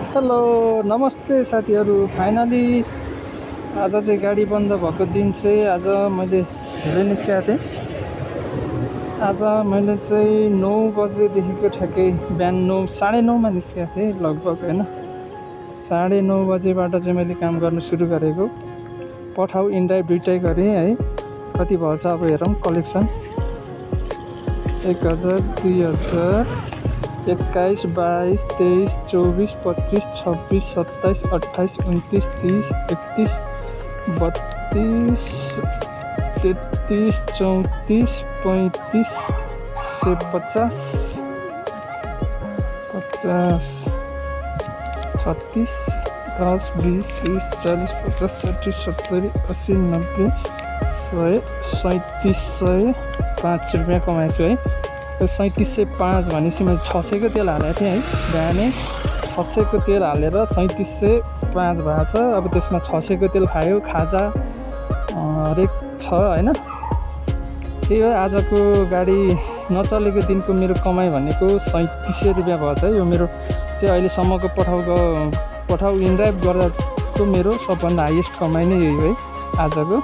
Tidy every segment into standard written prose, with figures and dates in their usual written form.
Hello नमस्ते साथीहरू। Finally आज चाहिँ गाडी बन्द भएको दिन चाहिँ आज मैले ढिलै निस्केको थिएँ। आज मैले चाहिँ 9 बजेदेखिको ठ्याक्कै बिहान 9:30मा निस्केको थिएँ लगभग होइन। 9:30 बजेबाट चाहिँ मैले काम गर्न सुरु गरेको। पठाउ इनड्राइभ दुइटै गरेँ है। कति भएछ अब हेरौँ कलेक्सन। 1000, 2000, 21, 22, 23, 24, 25, 26, 27, 28, 29, 30, 31, 32, 33, 34, 35, 50, 50, 36, 10, 20, 30, 40, 50, 60, 70, 80, 90, 100, 3700, 5 रुपियाँ कमाएको छु है। 3705 भनेपछि मैले 600 को तेल हालेको थिएँ है। बिहानै 600 को तेल हालेर 3705 भएको छ। अब त्यसमा 600 को तेल खायो, खाजा हरेक छ होइन। त्यही हो आजको गाडी नचलेको दिनको मेरो कमाइ भनेको 3700 रुपियाँ भएको छ है। यो मेरो चाहिँ अहिलेसम्मको पठाउ इनड्राइभ गर्दाको मेरो सबभन्दा हाइएस्ट कमाइ नै यही हो है आजको।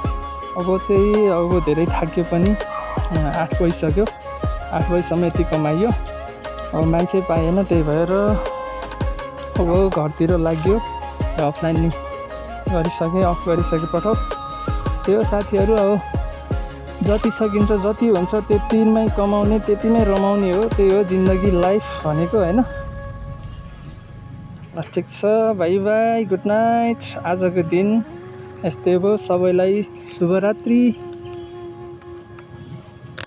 अब चाहिँ अब धेरै थाक्यो पनि, 8 बजिसक्यो। 8 बजीसम्म यति कमाइयो। अब मान्छे पाएन, त्यही भएर अब घरतिर लाग्यो। अफलाइन गरिसकेँ, अफ गरिसकेँ पठाउ। त्यो साथीहरू अब जति सकिन्छ जति हुन्छ त्यतिमै कमाउने, त्यतिमै रमाउने हो। त्यही हो जिन्दगी, लाइफ भनेको होइन। ठिक छ, बाई बाई, गुड नाइट। आजको दिन यस्तै हो। सबैलाई शुभरात्रि।